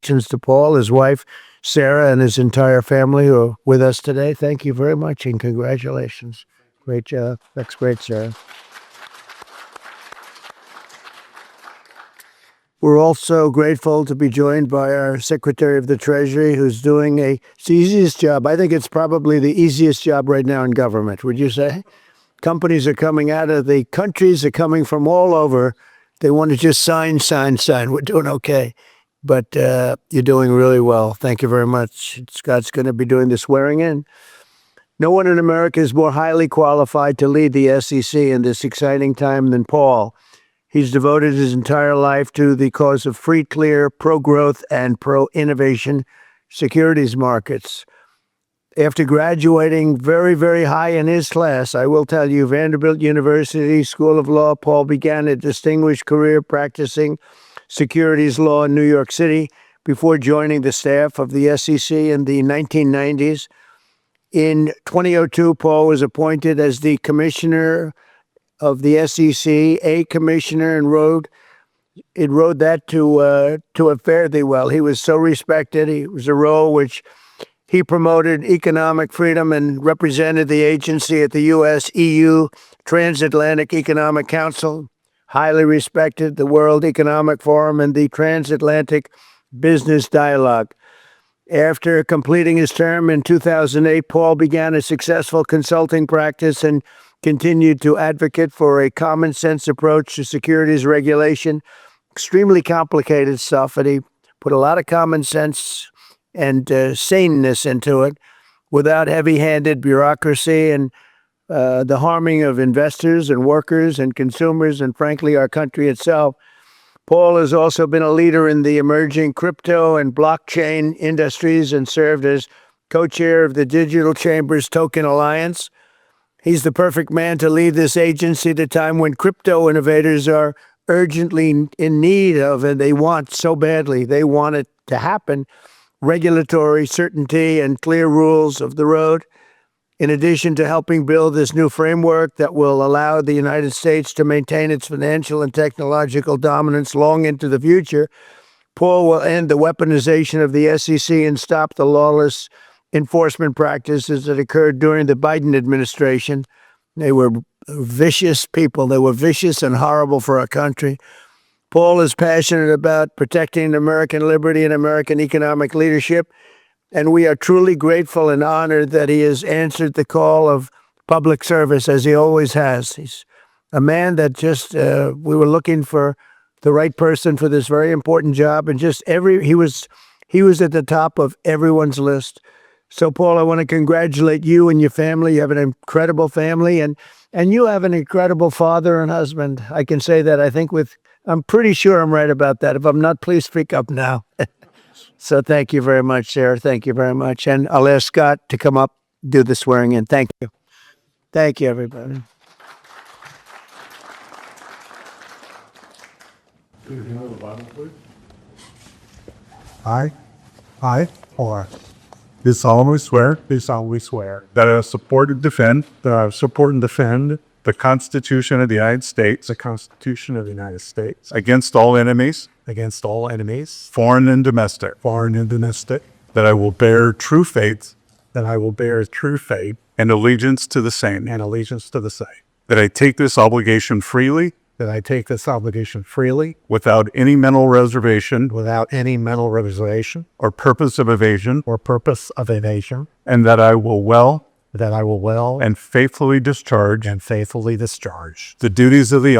congratulations to Paul, his wife, Sarah, and his entire family who are with us today. Thank you very much and congratulations. Great job. That's great, Sarah. We're also grateful to be joined by our Secretary of the Treasury, who's doing the easiest job. I think it's probably the easiest job right now in government, would you say? Companies are coming out of the countries, are coming from all over. They want to just sign. We're doing okay. But you're doing really well. Thank you very much. Scott's going to be doing the swearing in. No one in America is more highly qualified to lead the SEC in this exciting time than Paul. He's devoted his entire life to the cause of free, clear, pro-growth, and pro-innovation securities markets. After graduating very, very high in his class, I will tell you, Vanderbilt University School of Law, Paul began a distinguished career practicing securities law in New York City before joining the staff of the SEC in the 1990s. In 2002, Paul was appointed as the commissioner of the SEC, a commissioner, and rode that to a fairly well. He was so respected. It was a role which he promoted economic freedom and represented the agency at the U.S.-EU Transatlantic Economic Council, highly respected the World Economic Forum and the Transatlantic Business Dialogue. After completing his term in 2008, Paul began a successful consulting practice and continued to advocate for a common sense approach to securities regulation. Extremely complicated stuff, and he put a lot of common sense and saneness into it without heavy-handed bureaucracy and the harming of investors and workers and consumers and, frankly, our country itself. Paul has also been a leader in the emerging crypto and blockchain industries and served as co-chair of the Digital Chambers Token Alliance. He's the perfect man to lead this agency at a time when crypto innovators are urgently in need of, and they want so badly, they want it to happen, regulatory certainty and clear rules of the road. In addition to helping build this new framework that will allow the United States to maintain its financial and technological dominance long into the future, Paul will end the weaponization of the SEC and stop the lawless enforcement practices that occurred during the Biden administration. They were vicious people. They were vicious and horrible for our country. Paul is passionate about protecting American liberty and American economic leadership, and we are truly grateful and honored that he has answered the call of public service as he always has. He's a man that just, we were looking for the right person for this very important job, and just he was at the top of everyone's list. So, Paul, I want to congratulate you and your family. You have an incredible family, and you have an incredible father and husband. I can say that, I'm pretty sure I'm right about that. If I'm not, please speak up now. So thank you very much, Sarah. Thank you very much. And I'll ask Scott to come up, do the swearing in. Thank you. Thank you, everybody. I, do solemnly swear that I will support and defend the Constitution of the United States against all enemies, foreign and domestic, that I will bear true faith and allegiance to the same, that I take this obligation freely without any mental reservation or purpose of evasion, and that I will well and faithfully discharge the duties of the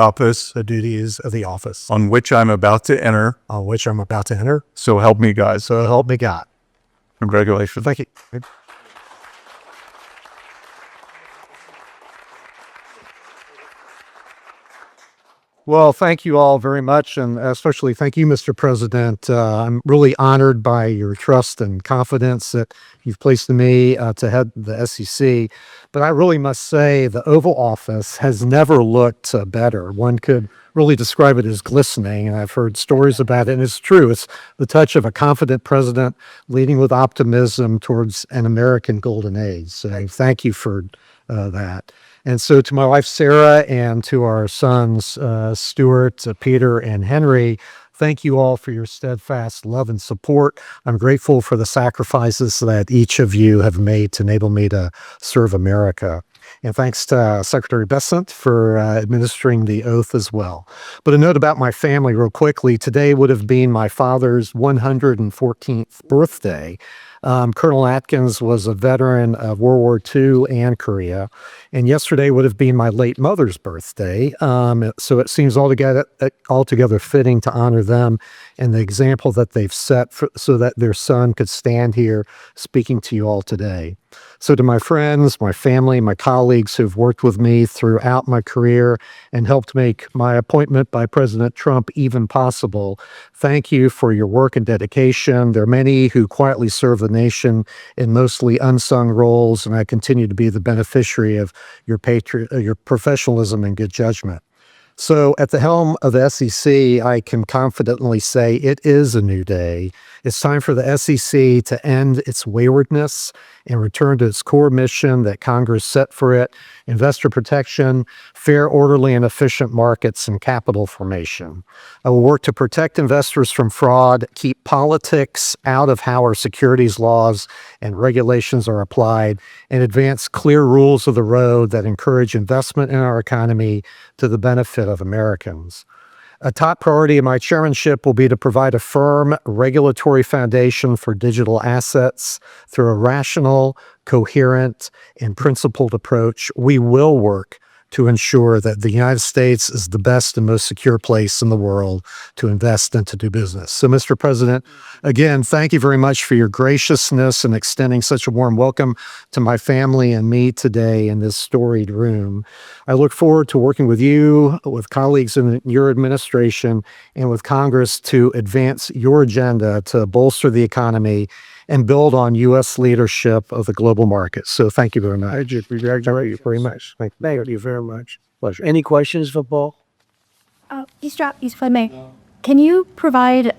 office on which I'm about to enter. So help me God. Congratulations. Thank you. Well, thank you all very much, and especially thank you, Mr. President. I'm really honored by your trust and confidence that you've placed in me to head the SEC. But I really must say the Oval Office has never looked better. One could really describe it as glistening, and I've heard stories about it, and it's true. It's the touch of a confident president leading with optimism towards an American golden age. So thank you for that. And so to my wife, Sarah, and to our sons, Stuart, Peter, and Henry, Thank you all for your steadfast love and support. I'm grateful for the sacrifices that each of you have made to enable me to serve America. And thanks to Secretary Bessent for administering the oath as well. But a note about my family real quickly. Today would have been my father's 114th birthday. Colonel Atkins was a veteran of World War II and Korea. And yesterday would have been my late mother's birthday. So it seems altogether fitting to honor them and the example that they've set so that their son could stand here speaking to you all today. So to my friends, my family, my colleagues who've worked with me throughout my career and helped make my appointment by President Trump even possible, thank you for your work and dedication. There are many who quietly serve the nation in mostly unsung roles, and I continue to be the beneficiary of your professionalism and good judgment. So at the helm of the SEC, I can confidently say it is a new day. It's time for the SEC to end its waywardness and return to its core mission that Congress set for it: investor protection, fair, orderly, and efficient markets, and capital formation. I will work to protect investors from fraud, keep politics out of how our securities laws and regulations are applied, and advance clear rules of the road that encourage investment in our economy to the benefit of Americans. A top priority of my chairmanship will be to provide a firm regulatory foundation for digital assets through a rational, coherent, and principled approach. We will work to ensure that the United States is the best and most secure place in the world to invest and to do business. So, Mr. President, again, thank you very much for your graciousness and extending such a warm welcome to my family and me today in this storied room. I look forward to working with you, with colleagues in your administration, and with Congress to advance your agenda to bolster the economy and build on U.S. leadership of the global market. So thank you very much. Thank you very much. Thank you very much. Pleasure. Any questions for Paul? If I may, can you provide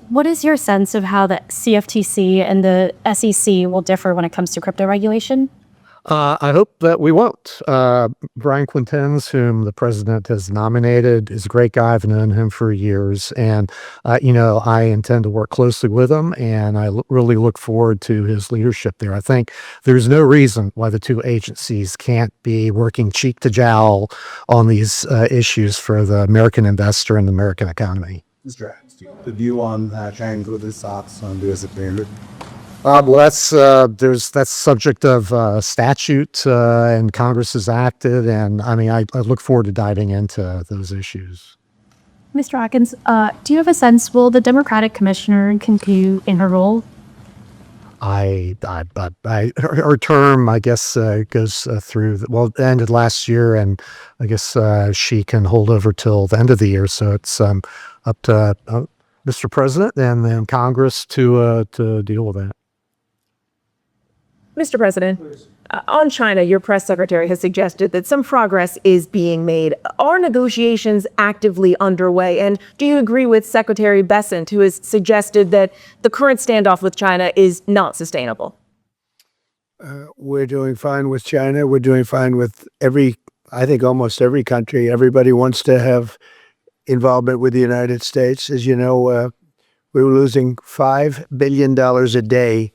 what is your sense of how the CFTC and the SEC will differ when it comes to crypto regulation? I hope that we won't. Brian Quintens, whom the president has nominated, is a great guy. I've known him for years. And, I intend to work closely with him, and I really look forward to his leadership there. I think there's no reason why the two agencies can't be working cheek to jowl on these issues for the American investor and the American economy. Mr. Atkins, the view on trying to go this ops on the agreement? Well, that's subject of statute, and Congress has acted, and I look forward to diving into those issues. Mr. Atkins, do you have a sense, will the Democratic commissioner continue in her role? Her term, I guess, goes through, ended last year, and I guess she can hold over till the end of the year. So it's up to Mr. President and then Congress to deal with that. Mr. President, on China, your press secretary has suggested that some progress is being made. Are negotiations actively underway? And do you agree with Secretary Bessent, who has suggested that the current standoff with China is not sustainable? We're doing fine with China. We're doing fine with almost every country. Everybody wants to have involvement with the United States. As you know, we were losing $5 billion a day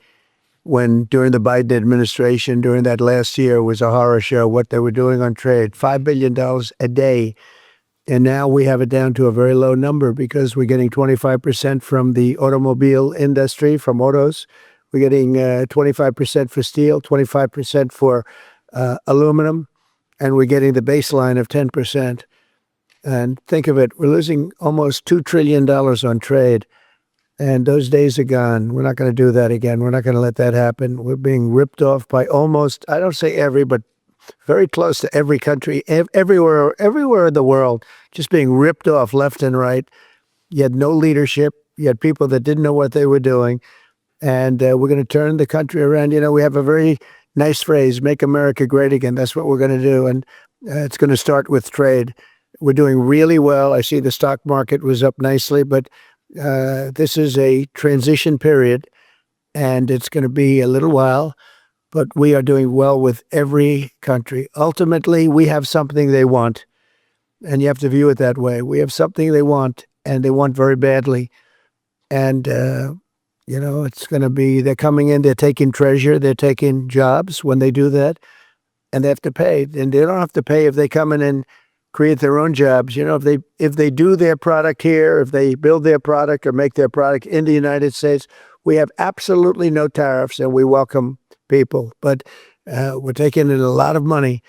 during the Biden administration, during that last year, was a horror show, what they were doing on trade, $5 billion a day. And now we have it down to a very low number because we're getting 25% from the automobile industry, from autos. We're getting 25% for steel, 25% for aluminum, and we're getting the baseline of 10%. And think of it, we're losing almost $2 trillion on trade. And those days are gone. We're not going to do that again. We're not going to let that happen. We're being ripped off by almost, I don't say every, but very close to every country, everywhere in the world, just being ripped off left and right. You had no leadership. You had people that didn't know what they were doing. And we're going to turn the country around. We have a very nice phrase, make America great again. That's what we're going to do. And it's going to start with trade. We're doing really well. I see the stock market was up nicely, but this is a transition period, and it's going to be a little while, but we are doing well with every country. Ultimately, we have something they want, and you have to view it that way. We have something they want, and they want very badly. And, it's going to be, they're coming in, they're taking treasure, they're taking jobs when they do that, and they have to pay. And they don't have to pay if they come in and create their own jobs. If they do their product here, if they build their product or make their product in the United States, we have absolutely no tariffs and we welcome people. But we're taking in a lot of money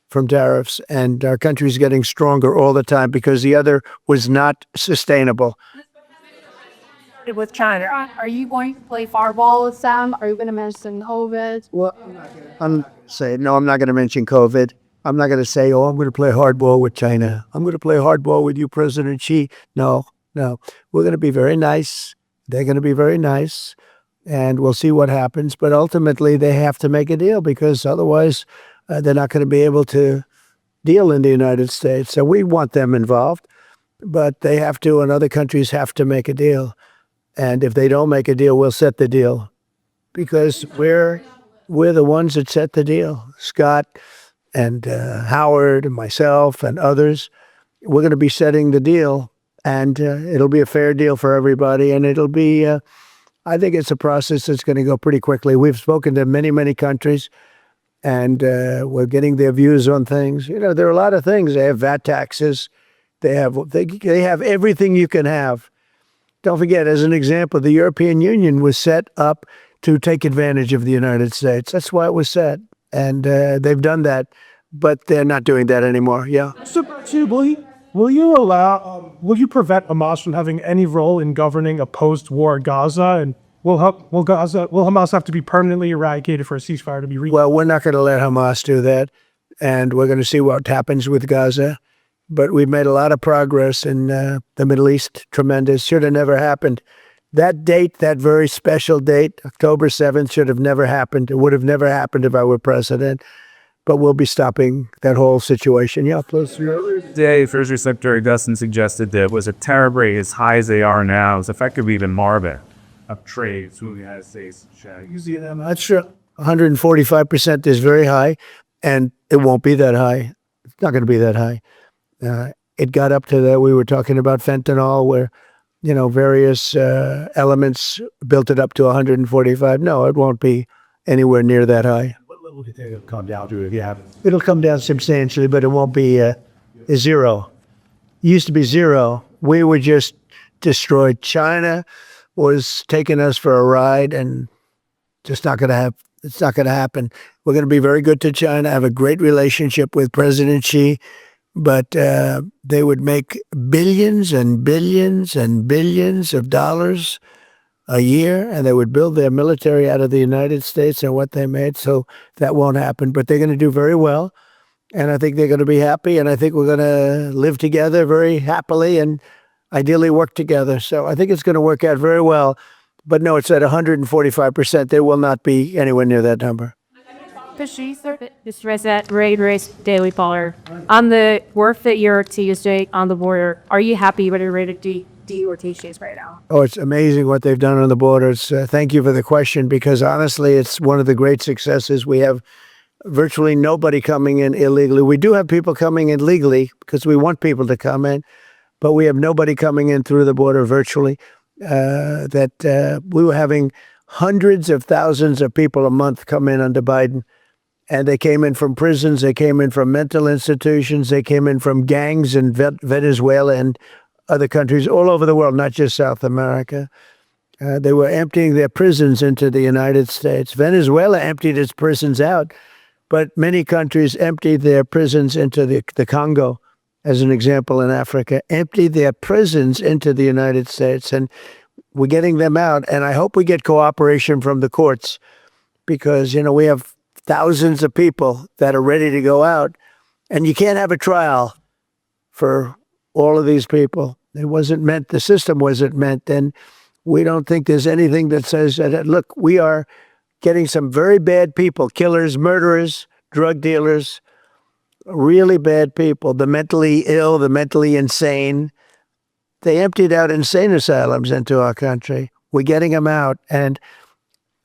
from tariffs, and our country's getting stronger all the time because the other was not sustainable. With China. Are you going to play fireball with them? Are you going to mention COVID? Well, I'm not going to mention COVID. I'm not going to say, I'm going to play hardball with China. I'm going to play hardball with you, President Xi. No. We're going to be very nice. They're going to be very nice, and we'll see what happens. But ultimately, they have to make a deal because otherwise they're not going to be able to deal in the United States. So we want them involved, but they have to, and other countries have to make a deal. And if they don't make a deal, we'll set the deal because we're the ones that set the deal. Scott and Howard and myself and others, we're going to be setting the deal, and it'll be a fair deal for everybody. And it'll be, I think it's a process that's going to go pretty quickly. We've spoken to many, many countries, and we're getting their views on things. There are a lot of things. They have VAT taxes. They have everything you can have. Don't forget, as an example, the European Union was set up to take advantage of the United States. That's why it was set. And they've done that, but they're not doing that anymore. Yeah. Will you prevent Hamas from having any role in governing a post-war Gaza? And will Hamas have to be permanently eradicated for a ceasefire to be reached? Well, we're not going to let Hamas do that. And we're going to see what happens with Gaza. But we've made a lot of progress in the Middle East. Tremendous. Should have never happened. That date, that very special date, October 7th, should have never happened. It would have never happened if I were president. But we'll be stopping that whole situation. Yeah, please. Today, Treasury Secretary Bessent suggested that was a tariff rate as high as they are now is effectively even more of trade through the United States. I'm not sure. 145% is very high, and it won't be that high. It's not going to be that high. It got up to that. We were talking about fentanyl, where various elements built it up to 145. No, it won't be anywhere near that high. What level do you think it'll come down to if you have it? It'll come down substantially, but it won't be zero. It used to be zero. We were just destroyed. China was taking us for a ride, and just not going to have. It's not going to happen. We're going to be very good to China. Have a great relationship with President Xi. But they would make billions and billions and billions of dollars a year, and they would build their military out of the United States and what they made. So that won't happen. But they're going to do very well, and I think they're going to be happy, and I think we're going to live together very happily and ideally work together. So I think it's going to work out very well. But no, it's at 145%. There will not be anywhere near that number. This reset rate race daily caller. On the work that you're Tuesday on the border, are you happy with the rate of deportations right now? Oh, it's amazing what they've done on the borders. Thank you for the question, because honestly, it's one of the great successes. We have virtually nobody coming in illegally. We do have people coming in legally because we want people to come in, but we have nobody coming in through the border virtually. We were having hundreds of thousands of people a month come in under Biden. And they came in from prisons, they came in from mental institutions, they came in from gangs in Venezuela and other countries all over the world, not just South America. They were emptying their prisons into the United States. Venezuela emptied its prisons out, but many countries emptied their prisons into the Congo, as an example, in Africa, emptied their prisons into the United States. And we're getting them out. And I hope we get cooperation from the courts, because, we have thousands of people that are ready to go out, and you can't have a trial for all of these people. It wasn't meant, the system wasn't meant, and we don't think there's anything that says that, look, we are getting some very bad people, killers, murderers, drug dealers, really bad people, the mentally ill, the mentally insane. They emptied out insane asylums into our country. We're getting them out, and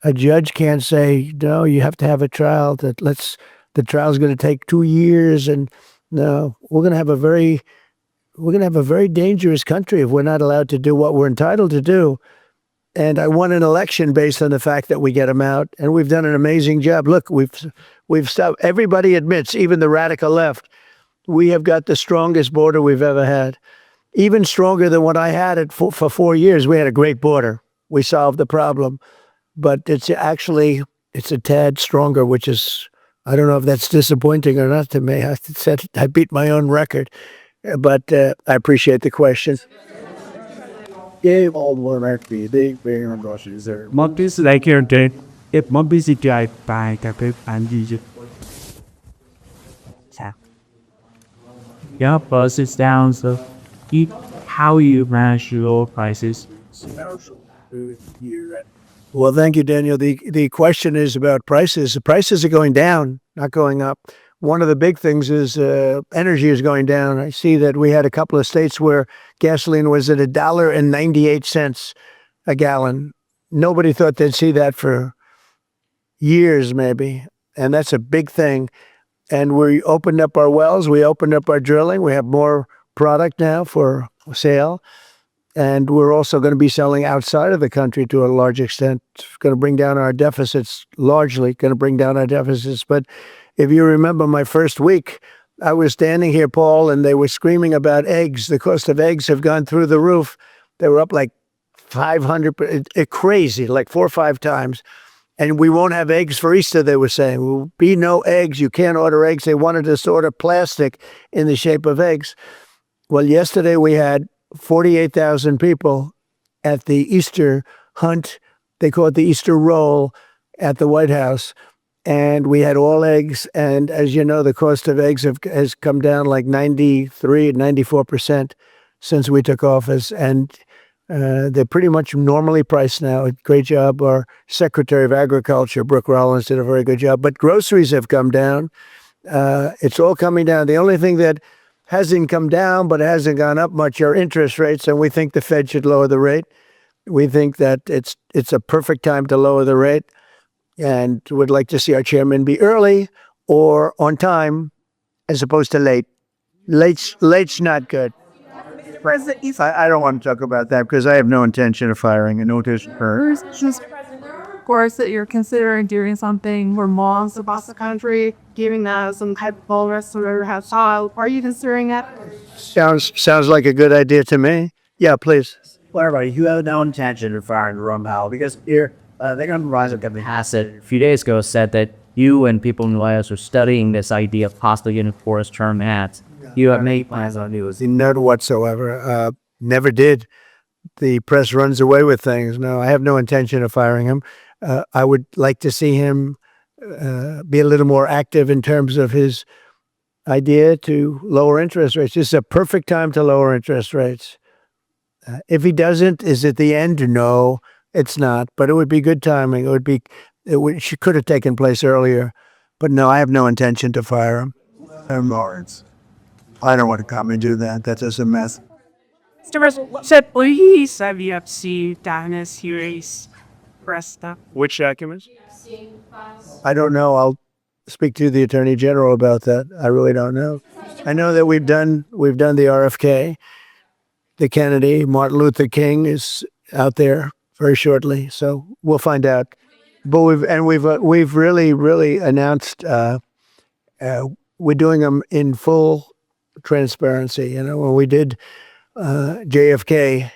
a judge can't say, no, you have to have a trial. The trial's going to take 2 years. And no, we're going to have a very we're going to have a very dangerous country if we're not allowed to do what we're entitled to do. And I won an election based on the fact that we get them out, and we've done an amazing job. Look, we've stopped. Everybody admits, even the radical left, we have got the strongest border we've ever had, even stronger than what I had it for 4 years. We had a great border. We solved the problem, but it's a tad stronger, which is, I don't know if that's disappointing or not to me. I beat my own record, but I appreciate the question. Một cái sự đại kiện trên if một cái gì chạy bài cà phê ăn gì chứ sao yeah prices down so how you manage your prices. Well, thank you, Daniel. The question is about prices. The prices are going down, not going up. One of the big things is energy is going down. I see that we had a couple of states where gasoline was at $1.98 a gallon. Nobody thought they'd see that for years, maybe. And that's a big thing. And we opened up our wells. We opened up our drilling. We have more product now for sale. And we're also going to be selling outside of the country to a large extent. It's going to bring down our deficits, largely going to bring down our deficits. But if you remember my first week, I was standing here, Paul, and they were screaming about eggs. The cost of eggs have gone through the roof. They were up like 500, crazy, like 4 or 5 times. And we won't have eggs for Easter, they were saying. There will be no eggs. You can't order eggs. They wanted us to order plastic in the shape of eggs. Well, yesterday we had 48,000 people at the Easter hunt. They call it the Easter roll at the White House. And we had all eggs. And as you know, the cost of eggs has come down like 94% since we took office. And they're pretty much normally priced now. Great job. Our Secretary of Agriculture, Brooke Rollins, did a very good job. But groceries have come down. It's all coming down. The only thing that hasn't come down but hasn't gone up much are interest rates. And we think the Fed should lower the rate. We think that it's a perfect time to lower the rate. And would like to see our chairman be early or on time as opposed to late. Late's not good. I don't want to talk about that because I have no intention of firing a notice for. Of course, that you're considering doing something for malls across the country, giving that some type of bonus or have child. Are you considering that? Sounds like a good idea to me. Yeah, please. Well, everybody, you have no intention of firing Jerome Powell because here. The economic advisor Kevin Hassett a few days ago said that you and people in the White House are studying this idea of possibly getting forced term ads. You have many plans on news. None whatsoever. Never did. The press runs away with things. No, I have no intention of firing him. I would like to see him be a little more active in terms of his idea to lower interest rates. This is a perfect time to lower interest rates. If he doesn't, is it the end? No. It's not, but it would be good timing. She could have taken place earlier, but no, I have no intention to fire him. Lawrence, I don't want to come and do that. That's just a mess. Mr. President, said please have you see Dana series press stuff. Which documents? I don't know. I'll speak to the Attorney General about that. I really don't know. I know that we've done the RFK, the Kennedy, Martin Luther King is out there very shortly, so we'll find out. But we've really announced we're doing them in full transparency. You know, when we did JFK,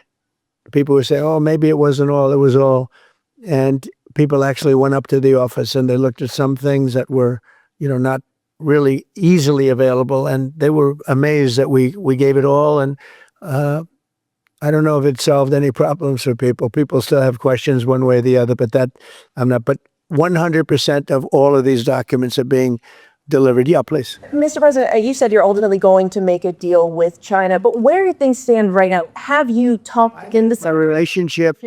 people were saying, "Oh, maybe it wasn't all; it was all," and people actually went up to the office and they looked at some things that were, not really easily available, and they were amazed that we gave it all. And I don't know if it solved any problems for people. People still have questions one way or the other, but that I'm not. But 100% of all of these documents are being delivered. Yeah, please. Mr. President, you said you're ultimately going to make a deal with China, but where do things stand right now? Have you talked in this? My relationship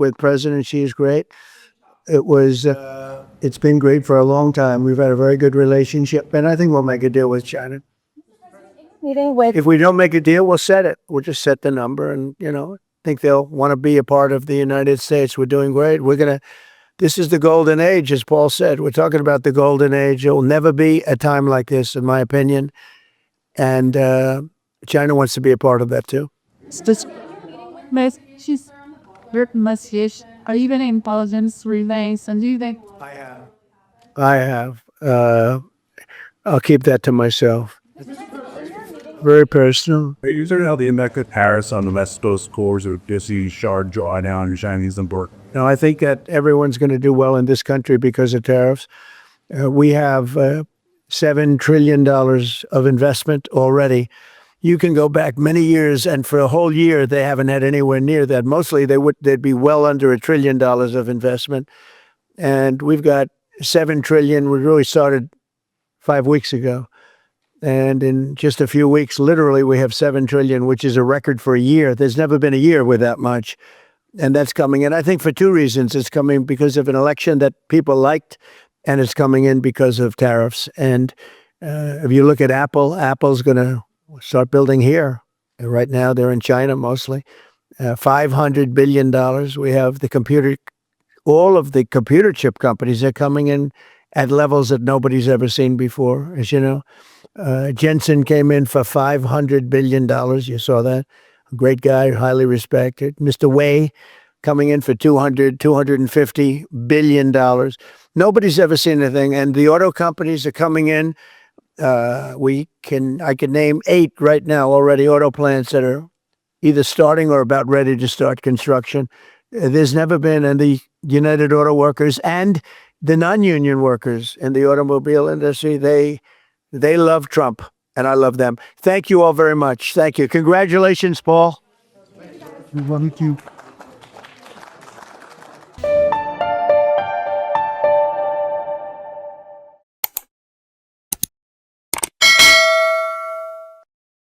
with President Xi is great. It's been great for a long time. We've had a very good relationship, and I think we'll make a deal with China. If we don't make a deal, we'll set it. We'll just set the number, and think they'll want to be a part of the United States. We're doing great. This is the golden age, as Paul said. We're talking about the golden age. There will never be a time like this, in my opinion. And China wants to be a part of that too. Messages, group message, or even intelligence relays, and do you think I have. I'll keep that to myself. Very personal. Are you concerned how the impact of tariffs on the West Coast cores or just the sharp drawdown in Chinese import? No, I think that everyone's going to do well in this country because of tariffs. We have $7 trillion of investment already. You can go back many years, and for a whole year, they haven't had anywhere near that. Mostly, they'd be well under $1 trillion of investment. And we've got $7 trillion. We really started 5 weeks ago. And in just a few weeks, literally, we have $7 trillion, which is a record for a year. There's never been a year with that much. And that's coming in, I think, for two reasons. It's coming because of an election that people liked, and it's coming in because of tariffs. And if you look at Apple, Apple's going to start building here. Right now, they're in China mostly. $500 billion. We have all of the computer chip companies are coming in at levels that nobody's ever seen before, as you know. Jensen came in for $500 billion. You saw that. A great guy, highly respected. Mr. Wei coming in for $250 billion. Nobody's ever seen anything. And the auto companies are coming in. I can name 8 right now already, auto plants that are either starting or about ready to start construction. There's never been, and the United Auto Workers and the non-union workers in the automobile industry, they love Trump, and I love them. Thank you all very much. Thank you. Congratulations, Paul. We want you.